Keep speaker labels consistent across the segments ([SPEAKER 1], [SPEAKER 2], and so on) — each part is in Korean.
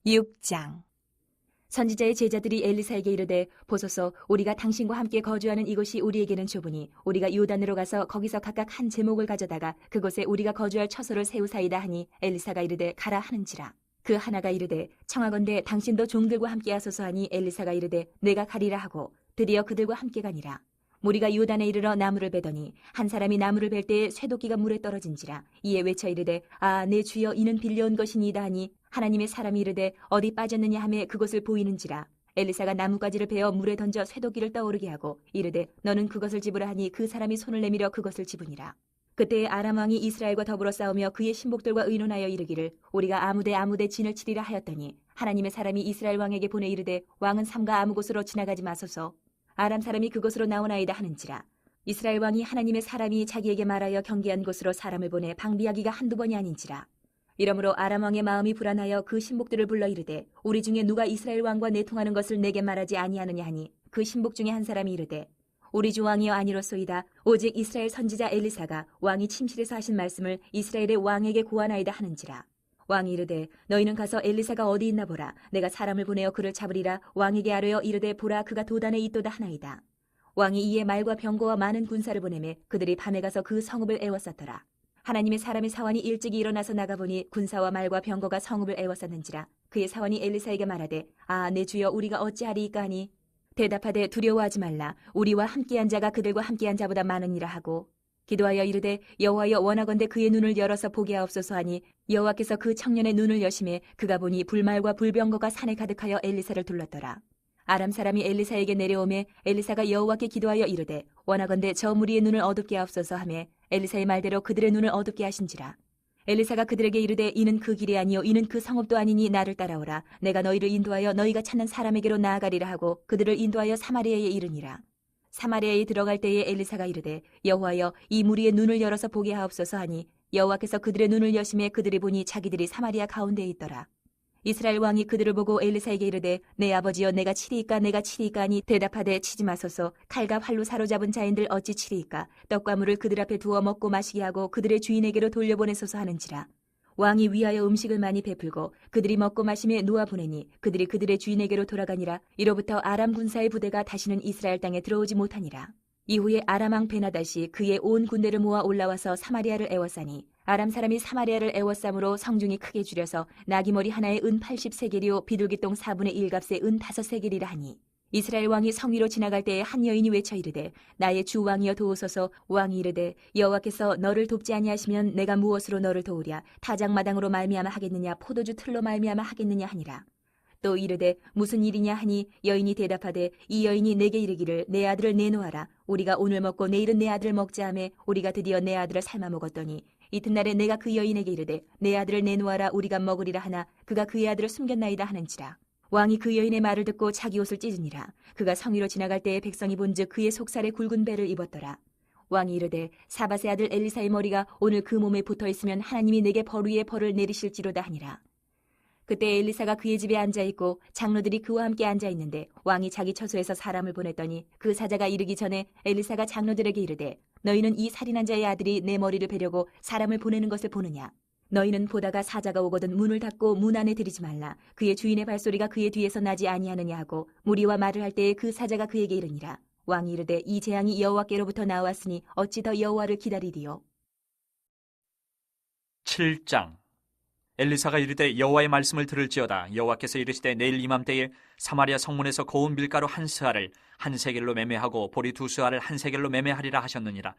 [SPEAKER 1] 6장. 선지자의 제자들이 엘리사에게 이르되 보소서 우리가 당신과 함께 거주하는 이곳이 우리에게는 좁으니 우리가 요단으로 가서 거기서 각각 한 제목을 가져다가 그곳에 우리가 거주할 처소를 세우사이다 하니 엘리사가 이르되 가라 하는지라. 그 하나가 이르되 청하건대 당신도 종들과 함께 하소서 하니 엘리사가 이르되 내가 가리라 하고 드디어 그들과 함께 가니라. 무리가 요단에 이르러 나무를 베더니 한 사람이 나무를 벨 때에 쇠도끼가 물에 떨어진지라. 이에 외쳐 이르되 아 내 주여 이는 빌려온 것이니이다 하니 하나님의 사람이 이르되 어디 빠졌느냐 하매 그것을 보이는지라. 엘리사가 나뭇가지를 베어 물에 던져 쇠도끼를 떠오르게 하고 이르되 너는 그것을 집으라 하니 그 사람이 손을 내밀어 그것을 집으니라. 그때에 아람 왕이 이스라엘과 더불어 싸우며 그의 신복들과 의논하여 이르기를 우리가 아무데 진을 치리라 하였더니 하나님의 사람이 이스라엘 왕에게 보내 이르되 왕은 삼가 아무 곳으로 지나가지 마소서. 아람 사람이 그곳으로 나오나이다 하는지라. 이스라엘 왕이 하나님의 사람이 자기에게 말하여 경계한 곳으로 사람을 보내 방비하기가 한두 번이 아닌지라. 이러므로 아람 왕의 마음이 불안하여 그 신복들을 불러 이르되 우리 중에 누가 이스라엘 왕과 내통하는 것을 내게 말하지 아니하느냐 하니 그 신복 중에 한 사람이 이르되 우리 주 왕이여 아니로소이다. 오직 이스라엘 선지자 엘리사가 왕이 침실에서 하신 말씀을 이스라엘의 왕에게 고하나이다 하는지라. 왕이 이르되 너희는 가서 엘리사가 어디 있나 보라. 내가 사람을 보내어 그를 잡으리라. 왕에게 아뢰어 이르되 보라 그가 도단에 있도다 하나이다. 왕이 이에 말과 병거와 많은 군사를 보내매 그들이 밤에 가서 그 성읍을 에워쌌더라. 하나님의 사람의 사환이 일찍이 일어나서 나가보니 군사와 말과 병거가 성읍을 에워쌌는지라. 그의 사환이 엘리사에게 말하되 아 내 주여 우리가 어찌하리이까 하니 대답하되 두려워하지 말라. 우리와 함께한 자가 그들과 함께한 자보다 많으니라 하고 기도하여 이르되 여호와여 원하건대 그의 눈을 열어서 보게 하옵소서 하니 여호와께서 그 청년의 눈을 여심해 그가 보니 불말과 불병거가 산에 가득하여 엘리사를 둘렀더라. 아람 사람이 엘리사에게 내려오매 엘리사가 여호와께 기도하여 이르되 원하건대 저 무리의 눈을 어둡게 하옵소서 하매 엘리사의 말대로 그들의 눈을 어둡게 하신지라. 엘리사가 그들에게 이르되 이는 그 길이 아니요 이는 그 성읍도 아니니 나를 따라오라. 내가 너희를 인도하여 너희가 찾는 사람에게로 나아가리라 하고 그들을 인도하여 사마리아에 이르니라. 사마리아에 들어갈 때에 엘리사가 이르되 여호와여 이 무리의 눈을 열어서 보게 하옵소서 하니 여호와께서 그들의 눈을 여심해 그들이 보니 자기들이 사마리아 가운데에 있더라. 이스라엘 왕이 그들을 보고 엘리사에게 이르되 내 아버지여 내가 치리이까 하니 대답하되 치지 마소서. 칼과 활로 사로잡은 자인들 어찌 치리이까. 떡과 물을 그들 앞에 두어 먹고 마시게 하고 그들의 주인에게로 돌려보내소서 하는지라. 왕이 위하여 음식을 많이 베풀고 그들이 먹고 마심에 놓아 보내니 그들이 그들의 주인에게로 돌아가니라. 이로부터 아람 군사의 부대가 다시는 이스라엘 땅에 들어오지 못하니라. 이후에 아람 왕 베나다시 그의 온 군대를 모아 올라와서 사마리아를 에워싸니 아람 사람이 사마리아를 에워싸므로 성중이 크게 줄여서 나귀머리 하나에 은 80세겔이요 비둘기똥 4분의 1값에 은 5세겔이라 하니 이스라엘 왕이 성 위로 지나갈 때에 한 여인이 외쳐 이르되 나의 주 왕이여 도우소서. 왕이 이르되 여호와께서 너를 돕지 아니하시면 내가 무엇으로 너를 도우랴. 타작마당으로 말미암아 하겠느냐 포도주 틀로 말미암아 하겠느냐 하니라. 또 이르되 무슨 일이냐 하니 여인이 대답하되 이 여인이 내게 이르기를 내 아들을 내놓아라. 우리가 오늘 먹고 내일은 내 아들을 먹자 하매 우리가 드디어 내 아들을 삶아 먹었더니 이튿날에 내가 그 여인에게 이르되 내 아들을 내놓아라 우리가 먹으리라 하나 그가 그의 아들을 숨겼나이다 하는지라. 왕이 그 여인의 말을 듣고 자기 옷을 찢으니라. 그가 성위로 지나갈 때에 백성이 본즉 그의 속살에 굵은 배를 입었더라. 왕이 이르되 사밧의 아들 엘리사의 머리가 오늘 그 몸에 붙어있으면 하나님이 내게 벌 위에 벌을 내리실지로다 하니라. 그때 엘리사가 그의 집에 앉아있고 장로들이 그와 함께 앉아있는데 왕이 자기 처소에서 사람을 보냈더니 그 사자가 이르기 전에 엘리사가 장로들에게 이르되 너희는 이 살인한 자의 아들이 내 머리를 베려고 사람을 보내는 것을 보느냐. 너희는 보다가 사자가 오거든 문을 닫고 문 안에 들이지 말라. 그의 주인의 발소리가 그의 뒤에서 나지 아니하느냐 하고 무리와 말을 할 때에 그 사자가 그에게 이르니라. 왕이 이르되 이 재앙이 여호와께로부터 나왔으니 어찌 더 여호와를 기다리리요.
[SPEAKER 2] 7장. 엘리사가 이르되 여호와의 말씀을 들을지어다. 여호와께서 이르시되 내일 이맘때에 사마리아 성문에서 고운 밀가루 한 스아를 한 세겔로 매매하고 보리 두 스아를 한 세겔로 매매하리라 하셨느니라.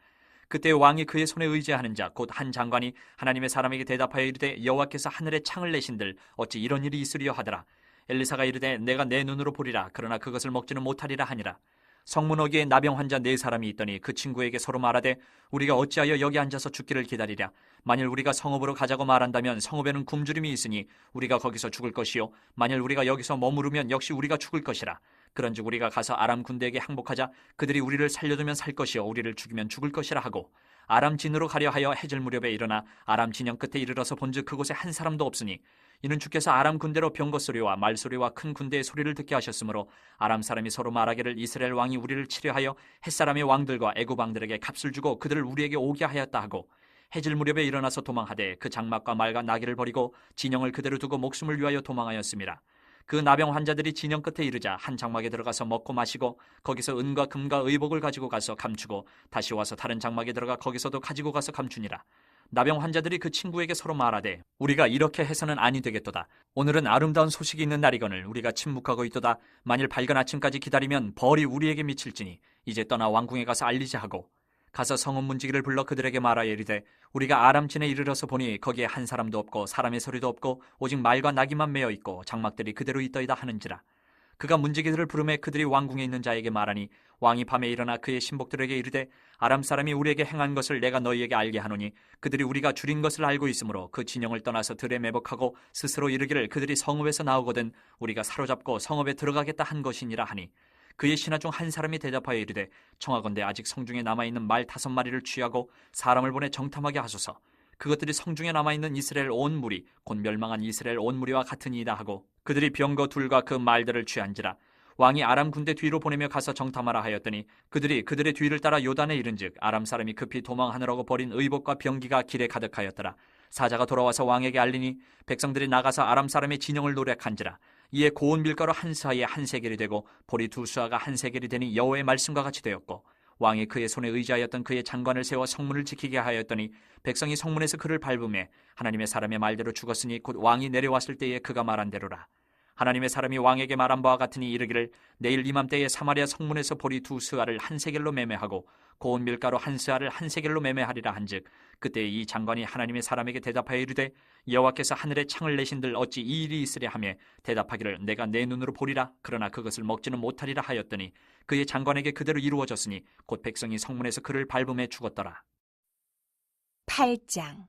[SPEAKER 2] 그때 왕이 그의 손에 의지하는 자 곧 한 장관이 하나님의 사람에게 대답하여 이르되 여호와께서 하늘에 창을 내신들 어찌 이런 일이 있으리요 하더라. 엘리사가 이르되 내가 내 눈으로 보리라. 그러나 그것을 먹지는 못하리라 하니라. 성문 어귀에 나병 환자 4사람이 있더니 그 친구에게 서로 말하되 우리가 어찌하여 여기 앉아서 죽기를 기다리랴. 만일 우리가 성읍으로 가자고 말한다면 성읍에는 굶주림이 있으니 우리가 거기서 죽을 것이요 만일 우리가 여기서 머무르면 역시 우리가 죽을 것이라. 그런즉 우리가 가서 아람 군대에게 항복하자. 그들이 우리를 살려두면 살 것이요 우리를 죽이면 죽을 것이라 하고 아람 진으로 가려 하여 해질 무렵에 일어나 아람 진영 끝에 이르러서 본즉 그곳에 한 사람도 없으니 이는 주께서 아람 군대로 병거 소리와 말소리와 큰 군대의 소리를 듣게 하셨으므로 아람 사람이 서로 말하기를 이스라엘 왕이 우리를 치려하여 햇사람의 왕들과 애굽 왕들에게 값을 주고 그들을 우리에게 오게 하였다 하고 해질 무렵에 일어나서 도망하되 그 장막과 말과 나귀를 버리고 진영을 그대로 두고 목숨을 위하여 도망하였습니다. 그 나병 환자들이 진영 끝에 이르자 한 장막에 들어가서 먹고 마시고 거기서 은과 금과 의복을 가지고 가서 감추고 다시 와서 다른 장막에 들어가 거기서도 가지고 가서 감추니라. 나병 환자들이 그 친구에게 서로 말하되 우리가 이렇게 해서는 아니 되겠도다. 오늘은 아름다운 소식이 있는 날이거늘 우리가 침묵하고 있도다. 만일 밝은 아침까지 기다리면 벌이 우리에게 미칠지니 이제 떠나 왕궁에 가서 알리자 하고 가서 성읍 문지기를 불러 그들에게 말하여 이르되 우리가 아람진에 이르러서 보니 거기에 한 사람도 없고 사람의 소리도 없고 오직 말과 나귀만 메어 있고 장막들이 그대로 있더이다 하는지라. 그가 문지기들을 부르매 그들이 왕궁에 있는 자에게 말하니 왕이 밤에 일어나 그의 신복들에게 이르되 아람 사람이 우리에게 행한 것을 내가 너희에게 알게 하노니 그들이 우리가 줄인 것을 알고 있으므로 그 진영을 떠나서 들에 매복하고 스스로 이르기를 그들이 성읍에서 나오거든 우리가 사로잡고 성읍에 들어가겠다 한 것이니라 하니 그의 신하 중 한 사람이 대답하여 이르되 청하건대 아직 성중에 남아있는 말 5마리를 취하고 사람을 보내 정탐하게 하소서. 그것들이 성중에 남아있는 이스라엘 온 무리 곧 멸망한 이스라엘 온 무리와 같으니이다 하고 그들이 병거 둘과 그 말들을 취한지라. 왕이 아람 군대 뒤로 보내며 가서 정탐하라 하였더니 그들이 그들의 뒤를 따라 요단에 이른즉 아람 사람이 급히 도망하느라고 버린 의복과 병기가 길에 가득하였더라. 사자가 돌아와서 왕에게 알리니 백성들이 나가서 아람 사람의 진영을 노략한지라. 이에 고운 밀가루 한 스하에 한 세겔이 되고 보리 2수하가 한 세겔이 되니 여호와의 말씀과 같이 되었고 왕이 그의 손에 의지하였던 그의 장관을 세워 성문을 지키게 하였더니 백성이 성문에서 그를 밟음에 하나님의 사람의 말대로 죽었으니 곧 왕이 내려왔을 때에 그가 말한 대로라. 하나님의 사람이 왕에게 말한 바와 같으니 이르기를 내일 이맘때에 사마리아 성문에서 보리 2스아를 한 세겔로 매매하고 고운 밀가루 한 스아를 한 세겔로 매매하리라 한즉 그때 이 장관이 하나님의 사람에게 대답하여 이르되 여호와께서 하늘에 창을 내신들 어찌 이 일이 있으랴 하며 대답하기를 내가 내 눈으로 보리라 그러나 그것을 먹지는 못하리라 하였더니 그의 장관에게 그대로 이루어졌으니 곧 백성이 성문에서 그를 밟음에 죽었더라.
[SPEAKER 1] 8장.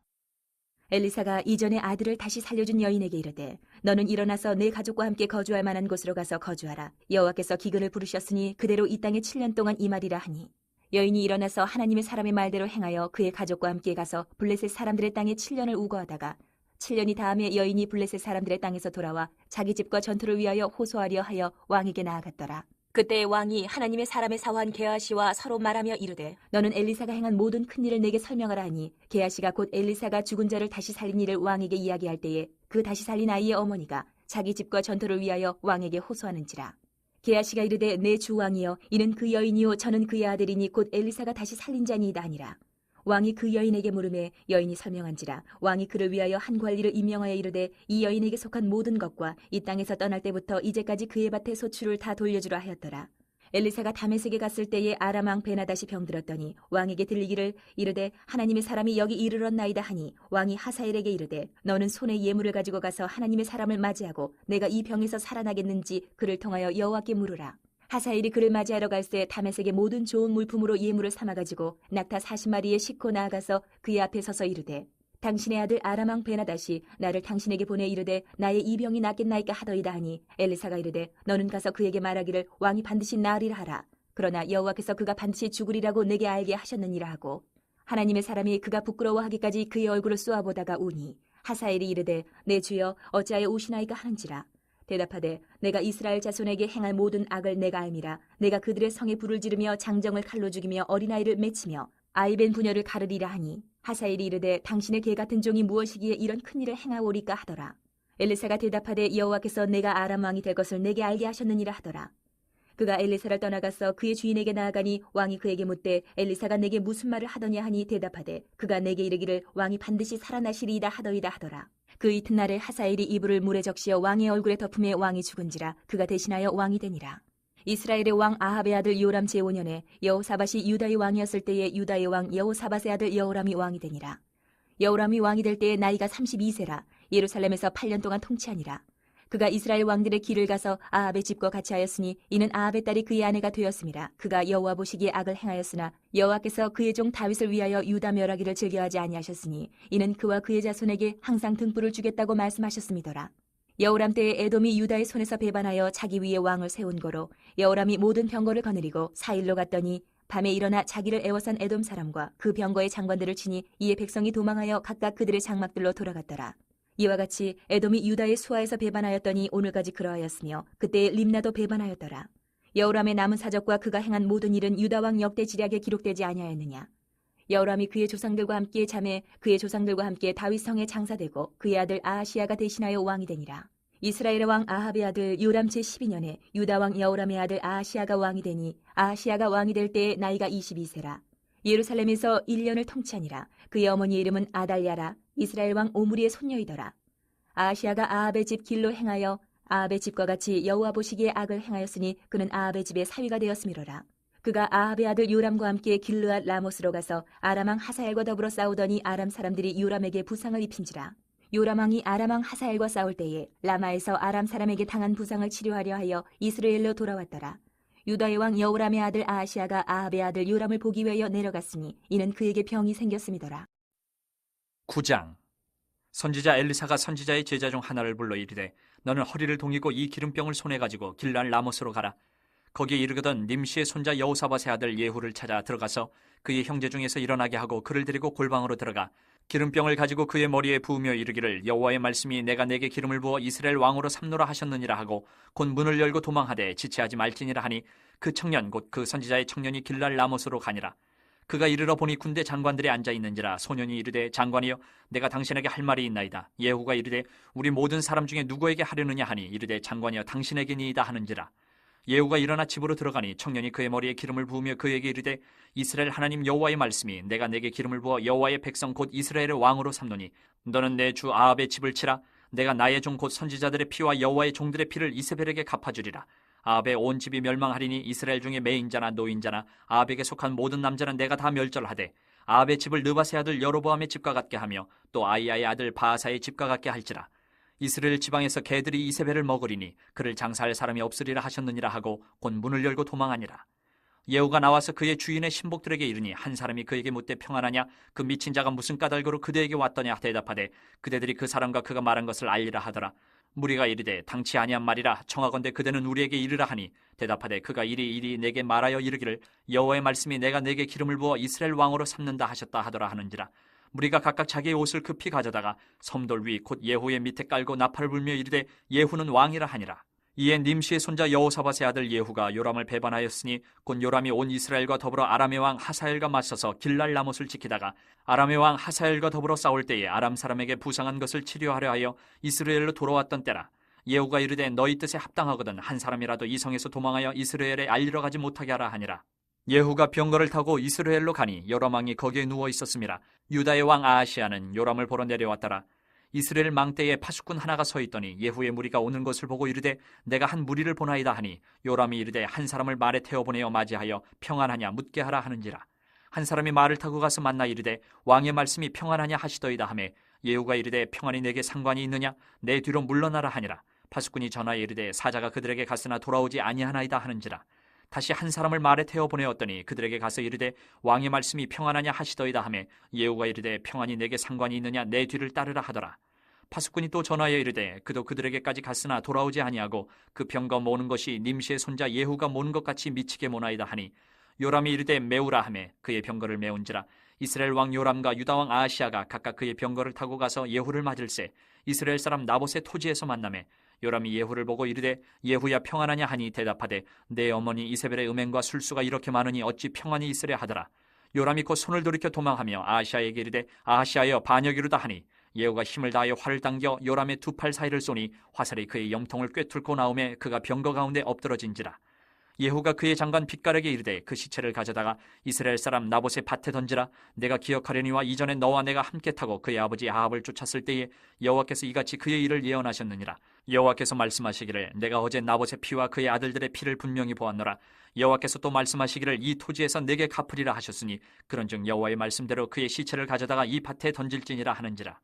[SPEAKER 1] 엘리사가 이전에 아들을 다시 살려준 여인에게 이르되 너는 일어나서 내 가족과 함께 거주할 만한 곳으로 가서 거주하라. 여호와께서 기근을 부르셨으니 그대로 이 땅에 7년 동안 임하리라 하니 여인이 일어나서 하나님의 사람의 말대로 행하여 그의 가족과 함께 가서 블레셋 사람들의 땅에 7년을 우거하다가 7년이 다음에 여인이 블레셋 사람들의 땅에서 돌아와 자기 집과 전투를 위하여 호소하려 하여 왕에게 나아갔더라. 그때 왕이 하나님의 사람의 사환 게하시와 서로 말하며 이르되 너는 엘리사가 행한 모든 큰 일을 내게 설명하라 하니 게하시가 곧 엘리사가 죽은 자를 다시 살린 일을 왕에게 이야기할 때에 그 다시 살린 아이의 어머니가 자기 집과 전투를 위하여 왕에게 호소하는지라. 게하시가 이르되 내 주 왕이여 이는 그 여인이요 저는 그의 아들이니 곧 엘리사가 다시 살린 자니이다 하니라. 왕이 그 여인에게 물으매 여인이 설명한지라. 왕이 그를 위하여 한 관리를 임명하여 이르되 이 여인에게 속한 모든 것과 이 땅에서 떠날 때부터 이제까지 그의 밭의 소출을 다 돌려주라 하였더라. 엘리사가 다메섹에 갔을 때에 아람 왕 베나다시 병들었더니 왕에게 들리기를 이르되 하나님의 사람이 여기 이르렀나이다 하니 왕이 하사엘에게 이르되 너는 손에 예물을 가지고 가서 하나님의 사람을 맞이하고 내가 이 병에서 살아나겠는지 그를 통하여 여호와께 물으라. 하사엘이 그를 맞이하러 갈새 다메섹의 모든 좋은 물품으로 예물을 삼아가지고 낙타 40마리에 싣고 나아가서 그의 앞에 서서 이르되 당신의 아들 아람 왕 베나다시 나를 당신에게 보내 이르되 나의 이 병이 낫겠나이까 하더이다 하니 엘리사가 이르되 너는 가서 그에게 말하기를 왕이 반드시 나으리라 하라. 그러나 여호와께서 그가 반드시 죽으리라고 내게 알게 하셨느니라 하고 하나님의 사람이 그가 부끄러워하기까지 그의 얼굴을 쏘아보다가 우니 하사엘이 이르되 내 주여 어찌하여 우시나이까 하는지라. 대답하되 내가 이스라엘 자손에게 행할 모든 악을 내가 알미라. 내가 그들의 성에 불을 지르며 장정을 칼로 죽이며 어린아이를 맺히며 아이벤 부녀를 가르리라 하니 하사엘이 이르되 당신의 개 같은 종이 무엇이기에 이런 큰일을 행하오리까 하더라. 엘리사가 대답하되 여호와께서 내가 아람 왕이 될 것을 내게 알게 하셨느니라 하더라. 그가 엘리사를 떠나가서 그의 주인에게 나아가니 왕이 그에게 묻되 엘리사가 내게 무슨 말을 하더냐 하니 대답하되 그가 내게 이르기를 왕이 반드시 살아나시리이다 하더이다 하더라. 그 이튿날에 하사엘이 이불을 물에 적시어 왕의 얼굴에 덮음에 왕이 죽은지라. 그가 대신하여 왕이 되니라. 이스라엘의 왕 아합의 아들 요람 제5년에 여호사밧이 유다의 왕이었을 때에 유다의 왕 여호사밧의 아들 여호람이 왕이 되니라. 여호람이 왕이 될 때에 나이가 32세라. 예루살렘에서 8년 동안 통치하니라. 그가 이스라엘 왕들의 길을 가서 아합의 집과 같이 하였으니 이는 아합의 딸이 그의 아내가 되었음이라. 그가 여호와 보시기에 악을 행하였으나 여호와께서 그의 종 다윗을 위하여 유다 멸하기를 즐겨하지 아니하셨으니 이는 그와 그의 자손에게 항상 등불을 주겠다고 말씀하셨음이더라. 여호람 때에 에돔이 유다의 손에서 배반하여 자기 위에 왕을 세운 거로 여호람이 모든 병거를 거느리고 사일로 갔더니 밤에 일어나 자기를 애워싼 에돔 사람과 그 병거의 장관들을 치니 이에 백성이 도망하여 각각 그들의 장막들로 돌아갔더라. 이와 같이 에돔이 유다의 수하에서 배반하였더니 오늘까지 그러하였으며 그때에 림나도 배반하였더라. 여호람의 남은 사적과 그가 행한 모든 일은 유다 왕 역대 지략에 기록되지 아니하였느냐. 여호람이 그의 조상들과 함께 잠에 그의 조상들과 함께 다윗 성에 장사되고 그의 아들 아하시야가 대신하여 왕이 되니라. 이스라엘의 왕 아합의 아들 요람 제 12년에 유다 왕 여호람의 아들 아하시야가 왕이 되니 아하시야가 왕이 될 때에 나이가 22세라. 예루살렘에서 1년을 통치하니라. 그의 어머니의 이름은 아달랴라. 이스라엘 왕 오므리의 손녀이더라. 아하시야가 아합의 집 길로 행하여 아합의 집과 같이 여호와 보시기에 악을 행하였으니 그는 아합의 집의 사위가 되었음이로라. 그가 아합의 아들 요람과 함께 길르앗 라못으로 가서 아람 왕 하사엘과 더불어 싸우더니 아람 사람들이 요람에게 부상을 입힌지라. 요람 왕이 아람 왕 하사엘과 싸울 때에 라마에서 아람 사람에게 당한 부상을 치료하려 하여 이스라엘로 돌아왔더라. 유다의 왕 여호람의 아들 아하시야가 아합의 아들 요람을 보기 위하여 내려갔으니 이는 그에게 병이 생겼음이더라.
[SPEAKER 2] 9장. 선지자 엘리사가 선지자의 제자 중 하나를 불러 이르되 너는 허리를 동이고 이 기름병을 손에 가지고 길르앗 라못으로 가라. 거기에 이르거든 님시의 손자 여호사밧의 아들 예후를 찾아 들어가서 그의 형제 중에서 일어나게 하고 그를 데리고 골방으로 들어가 기름병을 가지고 그의 머리에 부으며 이르기를 여호와의 말씀이 내가 내게 기름을 부어 이스라엘 왕으로 삼노라 하셨느니라 하고 곧 문을 열고 도망하되 지체하지 말지니라 하니 그 청년 곧 그 선지자의 청년이 길르앗 라못으로 가니라. 그가 이르러 보니 군대 장관들이 앉아 있는지라. 소년이 이르되 장관이여 내가 당신에게 할 말이 있나이다. 예후가 이르되 우리 모든 사람 중에 누구에게 하려느냐 하니 이르되 장관이여 당신에게니이다 하는지라. 예후가 일어나 집으로 들어가니 청년이 그의 머리에 기름을 부으며 그에게 이르되 이스라엘 하나님 여호와의 말씀이 내가 내게 기름을 부어 여호와의 백성 곧 이스라엘의 왕으로 삼노니 너는 내 주 아합의 집을 치라. 내가 나의 종 곧 선지자들의 피와 여호와의 종들의 피를 이세벨에게 갚아주리라. 아합의 온 집이 멸망하리니 이스라엘 중에 매인자나 노인자나 아합에게 속한 모든 남자는 내가 다 멸절하되 아합의 집을 느바세 아들 여로보암의 집과 같게 하며 또 아이야의 아들 바하사의 집과 같게 할지라. 이스라엘 지방에서 개들이 이세벨을 먹으리니 그를 장사할 사람이 없으리라 하셨느니라 하고 곧 문을 열고 도망하니라. 예후가 나와서 그의 주인의 신복들에게 이르니 한 사람이 그에게 묻되 평안하냐 그 미친 자가 무슨 까닭으로 그대에게 왔더냐 대답하되 그대들이 그 사람과 그가 말한 것을 알리라 하더라. 무리가 이르되 당치 아니한 말이라 청하건대 그대는 우리에게 이르라 하니 대답하되 그가 이리 내게 말하여 이르기를 여호와의 말씀이 내가 내게 기름을 부어 이스라엘 왕으로 삼는다 하셨다 하더라 하는지라. 무리가 각각 자기의 옷을 급히 가져다가 섬돌 위 곧 예후의 밑에 깔고 나팔을 불며 이르되 예후는 왕이라 하니라. 이에 님시의 손자 여호사밧의 아들 예후가 요람을 배반하였으니 곧 요람이 온 이스라엘과 더불어 아람의 왕 하사엘과 맞서서 길랄 라못을 지키다가 아람의 왕 하사엘과 더불어 싸울 때에 아람 사람에게 부상한 것을 치료하려 하여 이스라엘로 돌아왔던 때라. 예후가 이르되 너희 뜻에 합당하거든 한 사람이라도 이 성에서 도망하여 이스라엘에 알리러 가지 못하게 하라 하니라. 예후가 병거를 타고 이스라엘로 가니 요람 왕이 거기에 누워 있었음이라. 유다의 왕 아하시야는 요람을 보러 내려왔더라. 이스라엘 망대에 파수꾼 하나가 서 있더니 예후의 무리가 오는 것을 보고 이르되 내가 한 무리를 보나이다 하니 요람이 이르되 한 사람을 말에 태워보내어 맞이하여 평안하냐 묻게 하라 하는지라. 한 사람이 말을 타고 가서 만나 이르되 왕의 말씀이 평안하냐 하시더이다 하매 예후가 이르되 평안이 내게 상관이 있느냐 내 뒤로 물러나라 하니라. 파수꾼이 전하에 이르되 사자가 그들에게 갔으나 돌아오지 아니하나이다 하는지라. 다시 한 사람을 말에 태워 보내었더니 그들에게 가서 이르되 왕의 말씀이 평안하냐 하시더이다 하매 예후가 이르되 평안이 내게 상관이 있느냐 내 뒤를 따르라 하더라. 파수꾼이 또 전하여 이르되 그도 그들에게까지 갔으나 돌아오지 아니하고 그 병거 모는 것이 님시의 손자 예후가 모는 것 같이 미치게 모나이다 하니 요람이 이르되 메우라 하매 그의 병거를 메운지라. 이스라엘 왕 요람과 유다 왕 아하시야가 각각 그의 병거를 타고 가서 예후를 맞을새 이스라엘 사람 나봇의 토지에서 만나매 요람이 예후를 보고 이르되 예후야 평안하냐 하니 대답하되 내 어머니 이세벨의 음행과 술수가 이렇게 많으니 어찌 평안이 있으랴 하더라. 요람이 곧 손을 돌이켜 도망하며 아하시야에게 이르되 아하시야여 반역이로다 하니 예후가 힘을 다하여 활을 당겨 요람의 두 팔 사이를 쏘니 화살이 그의 염통을 꿰뚫고 나오매 그가 병거 가운데 엎드러진지라. 예후가 그의 장관 빗가락에 이르되 그 시체를 가져다가 이스라엘 사람 나봇의 밭에 던지라. 내가 기억하려니와 이전에 너와 내가 함께 타고 그의 아버지 아합을 쫓았을 때에 여호와께서 이같이 그의 일을 예언하셨느니라. 여호와께서 말씀하시기를 내가 어제 나봇의 피와 그의 아들들의 피를 분명히 보았노라. 여호와께서 또 말씀하시기를 이 토지에서 내게 갚으리라 하셨으니 그런즉 여호와의 말씀대로 그의 시체를 가져다가 이 밭에 던질지니라 하는지라.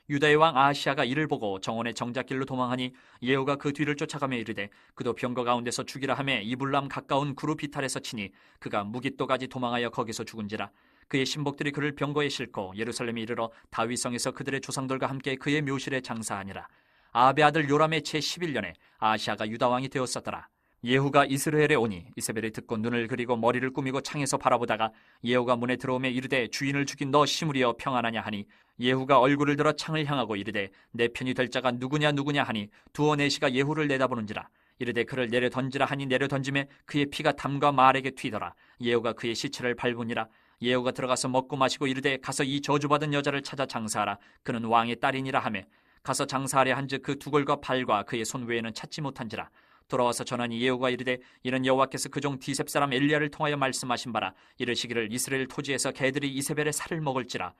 [SPEAKER 2] 유다의 왕 아하시야가 이를 보고 정원의 정작길로 도망하니 예후가 그 뒤를 쫓아가며 이르되 그도 병거 가운데서 죽이라 하매 이불람 가까운 구루 비탈에서 치니 그가 무깃도까지 도망하여 거기서 죽은지라. 그의 신복들이 그를 병거에 싣고 예루살렘에 이르러 다윗성에서 그들의 조상들과 함께 그의 묘실에 장사하니라. 아합의 아들 요람의 제 11년에 아하시야가 유다 왕이 되었었더라. 예후가 이스라엘에 오니 이세벨이 듣고 눈을 그리고 머리를 꾸미고 창에서 바라보다가 예후가 문에 들어오매 이르되 주인을 죽인 너 시므리여 평안하냐 하니 예후가 얼굴을 들어 창을 향하고 이르되 내 편이 될 자가 누구냐 하니 두어 내시가 예후를 내다보는지라. 이르되 그를 내려 던지라 하니 내려 던짐에 그의 피가 담과 말에게 튀더라. 예후가 그의 시체를 밟으니라. 예후가 들어가서 먹고 마시고 이르되 가서 이 저주받은 여자를 찾아 장사하라. 그는 왕의 딸이니라 하며 가서 장사하려 한즉 그 두골과 발과 그의 손 외에는 찾지 못한지라. 돌아와서 전하니 예후가 이르되 이는 여호와께서 그종 디셉 사람 엘리야를 통하여 말씀하신 바라. 이르시기를 이스라엘 토지에서 개들이 이세벨의 살을 먹을지라.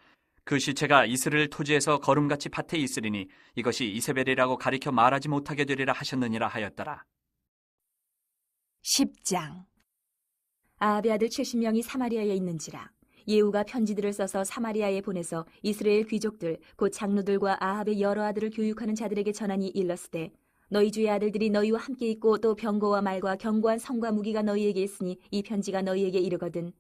[SPEAKER 2] 그 시체가 이스라엘 토지에서 거름같이 밭에 있으리니 이것이 이세벨이라고 가리켜 말하지 못하게 되리라 하셨느니라 하였더라.
[SPEAKER 1] 10장. 아합의 아들 70명이 사마리아에 있는지라. 예후가 편지들을 써서 사마리아에 보내서 이스라엘 귀족들 곧 장로들과 아합의 여러 아들을 교육하는 자들에게 전하니 일렀으되 너희 주의 아들들이 너희와 함께 있고 또 병거와 말과 견고한 성과 무기가 너희에게 있으니 이 편지가 너희에게 이르거든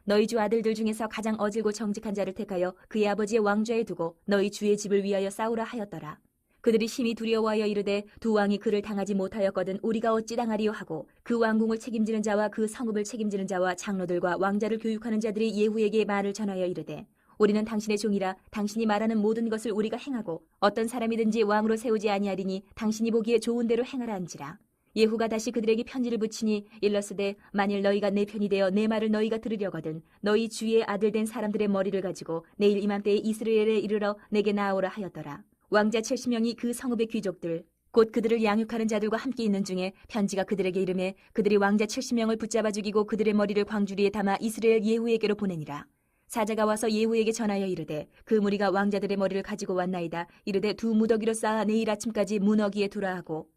[SPEAKER 1] 너희 주 아들들 중에서 가장 어질고 정직한 자를 택하여 그의 아버지의 왕좌에 두고 너희 주의 집을 위하여 싸우라 하였더라. 그들이 심히 두려워하여 이르되 두 왕이 그를 당하지 못하였거든 우리가 어찌 당하리요 하고 그 왕궁을 책임지는 자와 그 성읍을 책임지는 자와 장로들과 왕자를 교육하는 자들이 예후에게 말을 전하여 이르되 우리는 당신의 종이라 당신이 말하는 모든 것을 우리가 행하고 어떤 사람이든지 왕으로 세우지 아니하리니 당신이 보기에 좋은 대로 행하라 한지라. 예후가 다시 그들에게 편지를 붙이니 일렀으되 만일 너희가 내 편이 되어 내 말을 너희가 들으려거든 너희 주의 아들 된 사람들의 머리를 가지고 내일 이맘때에 이스라엘에 이르러 내게 나아오라 하였더라. 왕자 70명이 그 성읍의 귀족들 곧 그들을 양육하는 자들과 함께 있는 중에 편지가 그들에게 이르매 그들이 왕자 70명을 붙잡아 죽이고 그들의 머리를 광주리에 담아 이스라엘 예후에게로 보내니라. 사자가 와서 예후에게 전하여 이르되 그 무리가 왕자들의 머리를 가지고 왔나이다. 이르되 두 무더기로 쌓아 내일 아침까지 문어기에 두라 하고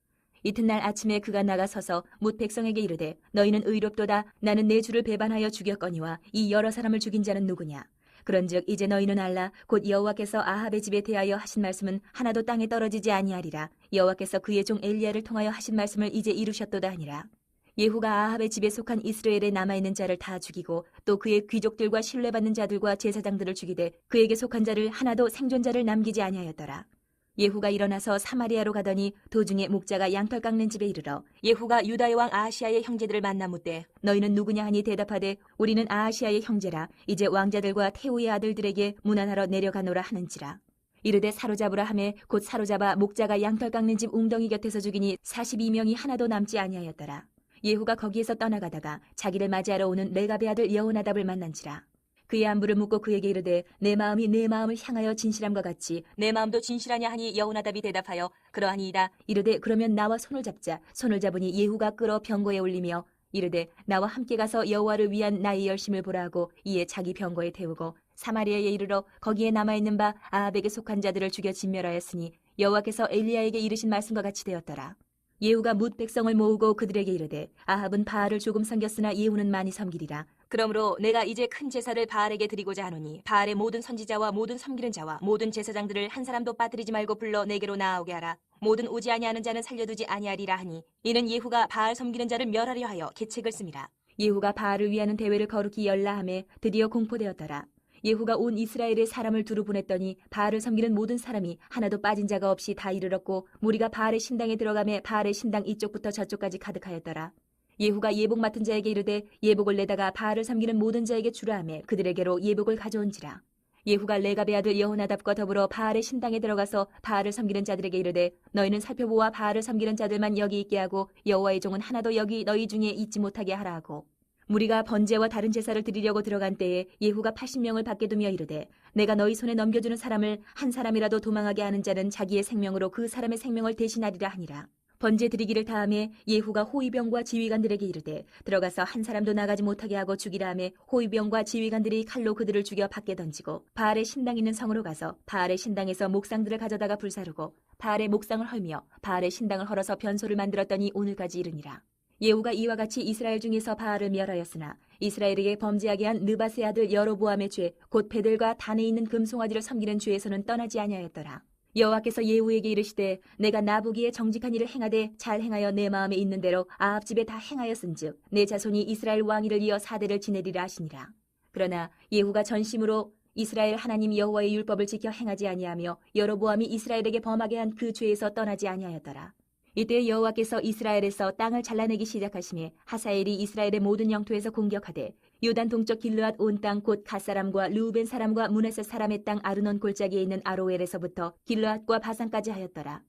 [SPEAKER 1] 이튿날 아침에 그가 나가서서 뭇 백성에게 이르되 너희는 의롭도다. 나는 내 주를 배반하여 죽였거니와 이 여러 사람을 죽인 자는 누구냐. 그런즉 이제 너희는 알라. 곧 여호와께서 아합의 집에 대하여 하신 말씀은 하나도 땅에 떨어지지 아니하리라. 여호와께서 그의 종 엘리야를 통하여 하신 말씀을 이제 이루셨도다 하니라. 예후가 아합의 집에 속한 이스라엘에 남아있는 자를 다 죽이고 또 그의 귀족들과 신뢰받는 자들과 제사장들을 죽이되 그에게 속한 자를 하나도 생존자를 남기지 아니하였더라. 예후가 일어나서 사마리아로 가더니 도중에 목자가 양털 깎는 집에 이르러 예후가 유다의 왕 아하시아의 형제들을 만나 묻되 너희는 누구냐 하니 대답하되 우리는 아하시아의 형제라. 이제 왕자들과 태후의 아들들에게 문안하러 내려가노라 하는지라. 이르되 사로잡으라 하매 곧 사로잡아 목자가 양털 깎는 집 웅덩이 곁에서 죽이니 42명이 하나도 남지 아니하였더라. 예후가 거기에서 떠나가다가 자기를 맞이하러 오는 레갑의 아들 여호나답을 만난지라. 그의 안부를 묻고 그에게 이르되 내 마음이 내 마음을 향하여 진실함과 같이 내 마음도 진실하냐 하니 여호나답이 대답하여 그러하니이다. 이르되 그러면 나와 손을 잡자. 손을 잡으니 예후가 끌어 병거에 올리며 이르되 나와 함께 가서 여호와를 위한 나의 열심을 보라 하고 이에 자기 병거에 태우고 사마리아에 이르러 거기에 남아있는 바 아합에게 속한 자들을 죽여 진멸하였으니 여호와께서 엘리야에게 이르신 말씀과 같이 되었더라. 예후가 뭇 백성을 모으고 그들에게 이르되 아합은 바알을 조금 섬겼으나 예후는 많이 섬기리라. 그러므로 내가 이제 큰 제사를 바알에게 드리고자 하노니 바알의 모든 선지자와 모든 섬기는 자와 모든 제사장들을 한 사람도 빠뜨리지 말고 불러 내게로 나아오게 하라. 모든 오지 아니하는 자는 살려두지 아니하리라 하니 이는 예후가 바알 섬기는 자를 멸하려 하여 계책을 씁니다. 예후가 바알을 위하는 대회를 거룩히 열라 하매 드디어 공포되었더라. 예후가 온 이스라엘의 사람을 두루 보냈더니 바알을 섬기는 모든 사람이 하나도 빠진 자가 없이 다 이르렀고 무리가 바알의 신당에 들어가매 바알의 신당 이쪽부터 저쪽까지 가득하였더라. 예후가 예복 맡은 자에게 이르되 예복을 내다가 바알을 섬기는 모든 자에게 주라 하매 그들에게로 예복을 가져온지라. 예후가 레갑의 아들 여호나답과 더불어 바알의 신당에 들어가서 바알을 섬기는 자들에게 이르되 너희는 살펴보아 바알을 섬기는 자들만 여기 있게 하고 여호와의 종은 하나도 여기 너희 중에 있지 못하게 하라 하고 무리가 번제와 다른 제사를 드리려고 들어간 때에 예후가 80명을 밖에 두며 이르되 내가 너희 손에 넘겨주는 사람을 한 사람이라도 도망하게 하는 자는 자기의 생명으로 그 사람의 생명을 대신하리라 하니라. 번제 드리기를 다음에 예후가 호위병과 지휘관들에게 이르되 들어가서 한 사람도 나가지 못하게 하고 죽이라 하매 호위병과 지휘관들이 칼로 그들을 죽여 밖에 던지고 바알의 신당 있는 성으로 가서 바알의 신당에서 목상들을 가져다가 불사르고 바알의 목상을 헐며 바알의 신당을 헐어서 변소를 만들었더니 오늘까지 이르니라. 예후가 이와 같이 이스라엘 중에서 바알을 멸하였으나 이스라엘에게 범죄하게 한 느밧의 아들 여로보암의 죄 곧 베들과 단에 있는 금송아지를 섬기는 죄에서는 떠나지 아니하였더라. 여호와께서 예후에게 이르시되 내가 나보기에 정직한 일을 행하되 잘 행하여 내 마음에 있는 대로 아합 집에 다 행하였은즉 내 자손이 이스라엘 왕위를 이어 사대를 지내리라 하시니라. 그러나 예후가 전심으로 이스라엘 하나님 여호와의 율법을 지켜 행하지 아니하며 여로보암이 이스라엘에게 범하게 한 그 죄에서 떠나지 아니하였더라. 이때 여호와께서 이스라엘에서 땅을 잘라내기 시작하시매 하사엘이 이스라엘의 모든 영토에서 공격하되 요단 동쪽 길르앗 온 땅 곧 갓사람과 르우벤 사람과 므낫세 사람의 땅 아르논 골짜기에 있는 아로엘에서부터 길르앗과 바산까지 하였더라.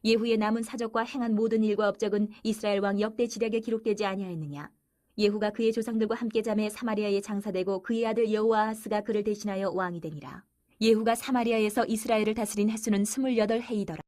[SPEAKER 1] 예후의 남은 사적과 행한 모든 일과 업적은 이스라엘 왕 역대 지략에 기록되지 아니하였느냐. 예후가 그의 조상들과 함께 잠에 사마리아에 장사되고 그의 아들 여호아하스가 그를 대신하여 왕이 되니라. 예후가 사마리아에서 이스라엘을 다스린 횟수는 28해이더라.